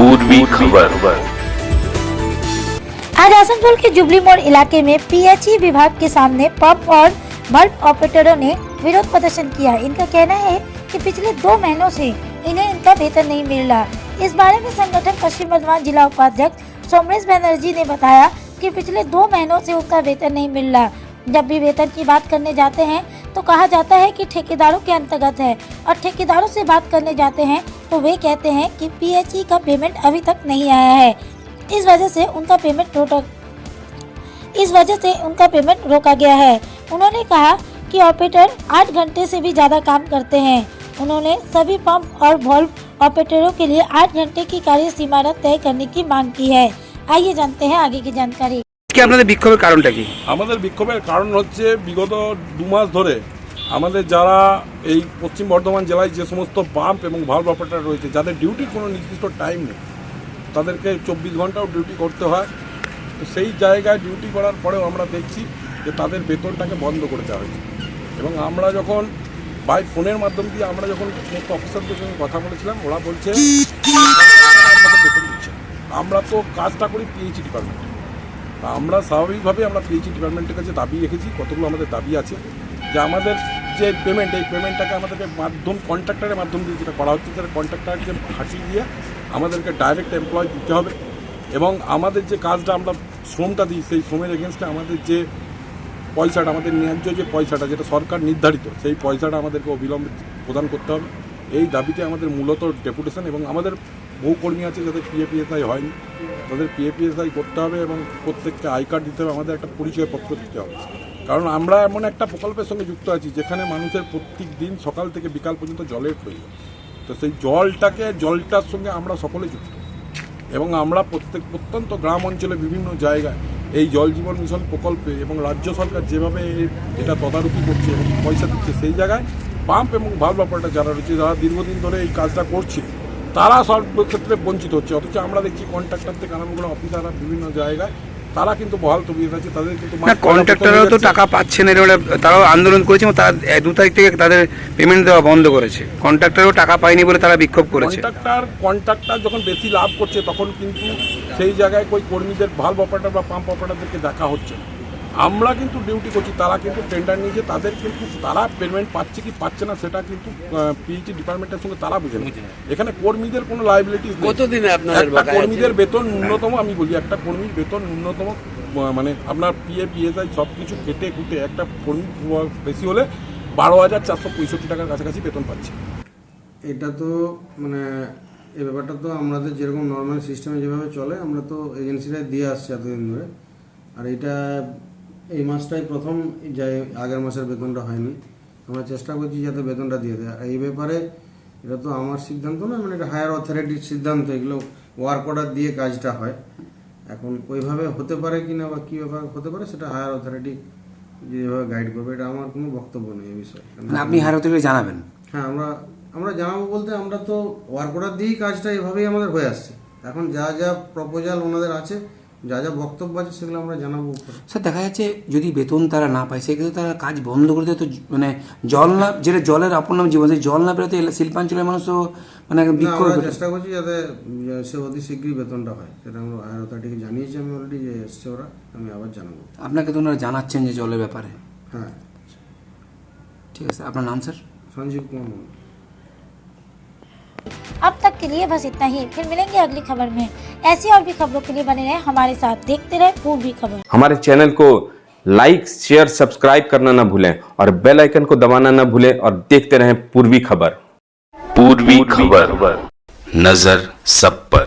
पूर्वी खबर। आज आसनसोल के जुबली मोड़ इलाके में पीएचई विभाग के सामने पंप और बल्ब ऑपरेटरों ने विरोध प्रदर्शन किया। इनका कहना है कि पिछले 2 महीनों से इन्हें इनका वेतन नहीं मिल रहा। इस बारे में संगठन पश्चिम बर्धमान जिला उपाध्यक्ष सोमरेश बनर्जी ने बताया कि पिछले 2 महीनों से उनका वेतन नहीं मिल रहा। जब भी वेतन की बात करने जाते हैं तो कहा जाता है कि ठेकेदारों के अंतर्गत है, और ठेकेदारों से बात करने जाते हैं तो वे कहते हैं कि पीएचई का पेमेंट अभी तक नहीं आया है। इस वजह से उनका पेमेंट रोका गया है। उन्होंने कहा कि ऑपरेटर 8 घंटे से भी ज़्यादा काम करते हैं। उन्होंने सभी पंप और वाल्व ऑपरेटरों के लिए 8 घंटे की कार्य सीमा तय करने की मांग की है। आइए जानते हैं आगे की जानकारी। আপনাদের বিক্ষোভের কারণটা কি? আমাদের বিক্ষোভের কারণ হচ্ছে বিগত 2 মাস ধরে আমাদের যারা এই পশ্চিম বর্ধমান জেলায় যে সমস্ত পাম্প এবং ভালভ অপারেটর রয়েছে, যাদের ডিউটির কোনো নির্দিষ্ট টাইম নেই, তাদেরকে 24 ঘন্টাও ডিউটি করতে হয়। তো সেই জায়গায় ডিউটি করার পরেও আমরা দেখছি যে তাদের বেতনটাকে বন্ধ করে দেওয়া হয়েছে। এবং আমরা যখন বাই ফোনের মাধ্যম দিয়ে আমরা যখন সমস্ত অফিসারদের সঙ্গে কথা বলেছিলাম, ওরা বলছে আপনাদের বেতন দিচ্ছে। আমরা তো কাজটা করি পিএইচই ডিপার্টমেন্টে। আমরা স্বাভাবিকভাবে আমরা পিএইচই ডিপার্টমেন্টের কাছে দাবি রেখেছি, কতগুলো আমাদের দাবি আছে যে আমাদের যে পেমেন্ট, এই পেমেন্টটাকে আমাদেরকে কন্ট্রাক্টরের মাধ্যম দিয়ে যেটা করা হচ্ছে, সেটা কন্ট্রাক্টরকে হাঁটিয়ে দিয়ে আমাদেরকে ডাইরেক্ট এমপ্লয় দিতে হবে। এবং আমাদের যে কাজটা আমরা শ্রমটা দিই, সেই শ্রমের এগেনস্টে আমাদের যে পয়সাটা, আমাদের ন্যায্য যে পয়সাটা যেটা সরকার নির্ধারিত, সেই পয়সাটা আমাদেরকে অবিলম্বে প্রদান করতে হবে। এই দাবিতে আমাদের মূলত ডেপুটেশন। এবং আমাদের বহু কর্মী আছে যাদের পিএপিএসআই হয়নি, তাদের পিএপিএসআই করতে হবে এবং প্রত্যেককে আই কার্ড দিতে হবে, আমাদের একটা পরিচয়পত্র দিতে হবে। কারণ আমরা এমন একটা প্রকল্পের সঙ্গে যুক্ত আছি যেখানে মানুষের প্রত্যেক দিন সকাল থেকে বিকাল পর্যন্ত জলের প্রয়োজন। তো সেই জলটার সঙ্গে আমরা সকলে যুক্ত। এবং আমরা প্রত্যন্ত গ্রাম অঞ্চলে বিভিন্ন জায়গায় এই জল জীবন মিশন প্রকল্পে এবং রাজ্য সরকার যেভাবে এটা তদারকি করছে এবং পয়সা দিচ্ছে, সেই জায়গায় পাম্প এবং ভালভ অপারেটর যারা রয়েছে, যারা দীর্ঘদিন ধরে এই কাজটা করছে, তারা সব ক্ষেত্রে বঞ্চিত হচ্ছে। অথচ আমরা দেখছি কন্ট্রাক্টর থেকে আরম্ভ করে অফিসাররা বিভিন্ন জায়গায় তারা কিন্তু বহাল তবিয়ত আছে, তাদের কিন্তু কন্ট্রাক্টররাও তো টাকা পাচ্ছে না, তারাও আন্দোলন করেছে এবং তারা 2 তারিখ থেকে তাদের পেমেন্ট দেওয়া বন্ধ করেছে। কন্ট্রাক্টরও টাকা পায়নি বলে তারা বিক্ষোভ করেছে। কন্ট্রাক্টর যখন বেশি লাভ করছে তখন কিন্তু সেই জায়গায় কই কর্মীদের ভালভ অপারেটর বা পাম্প অপারেটরদেরকে দেখা হচ্ছে না। আমরা কিন্তু ডিউটি করছি, তারা কিন্তু টেন্ডার নিয়েছে, তাদের কিন্তু তারা পেমেন্ট পাচ্ছে কি পাচ্ছে না সেটা কিন্তু পিএইচই ডিপার্টমেন্টের সঙ্গে তারা বুঝে না। এখানে কর্মীদের কোনো লাইবিলিটিস নেই। কতদিনে আপনাদের কর্মীদের বেতন ন্যূনতম, আমি বলি একটা কর্মীর বেতন ন্যূনতম মানে আপনার পিএপিএসআই সব কিছু কেটে কুটে একটা কর্মী বেশি হলে 12,465 টাকার কাছাকাছি বেতন পাচ্ছে। এটা তো মানে এই ব্যাপারটা তো আমাদের যেরকম নর্মাল সিস্টেমে যেভাবে চলে, আমরা তো এজেন্সিরাই দিয়ে আসছি এতদিন ধরে। আর এটা এই মাসটাই প্রথম যাই, আগের মাসের বেতনটা হয়নি। আমরা চেষ্টা করছি যাতে বেতনটা দিয়ে দেয়। আর এই ব্যাপারে এটা তো আমার সিদ্ধান্ত নয়, মানে এটা হায়ার অথরিটির সিদ্ধান্ত। এগুলো ওয়ার্ক অর্ডার দিয়ে কাজটা হয়। এখন ওইভাবে হতে পারে কিনা বা কী ব্যাপার হতে পারে সেটা হায়ার অথরিটি যেভাবে গাইড করবে, এটা আমার কোনো বক্তব্য নেই এই বিষয়ে। আপনি হায়ার অথরিটি জানাবেন? হ্যাঁ, আমরা জানাবো বলতে আমরা তো ওয়ার্ক অর্ডার দিয়েই কাজটা এভাবেই আমাদের হয়ে আসছে। এখন যা যা প্রপোজাল ওনাদের আছে, যা যা বক্তব্য আছে সেগুলো আমরা জানাবো। স্যার, দেখা যাচ্ছে যদি বেতন তারা না পায় সেক্ষেত্রে তারা কাজ বন্ধ করে দেয়। তো মানে জল না, যেটা জলের আপন নাম জীবন, সেই জল না পেরোতে শিল্পাঞ্চলের মানুষ তো মানে বিক্ষোভ চেষ্টা করছি যাতে সে অতি শীঘ্রই বেতনটা হয়। সেটা আমরা হায়ার অথরিটিকে জানিয়েছি, আমি অলরেডি যে এসছে ওরা, আমি আবার জানাবো। আপনাকে তো ওনারা জানাচ্ছেন যে জলের ব্যাপারে? হ্যাঁ, ঠিক আছে। আপনার নাম স্যার? সঞ্জীব কুমার মন্ডল। अब तक के लिए बस इतना ही। फिर मिलेंगे अगली खबर में। ऐसी और भी खबरों के लिए बने रहे हमारे साथ। देखते रहे पूर्वी खबर। हमारे चैनल को लाइक शेयर सब्सक्राइब करना ना भूलें और बेल आइकन को दबाना ना भूलें और देखते रहें पूर्वी खबर। पूर्वी खबर, नजर सब पर।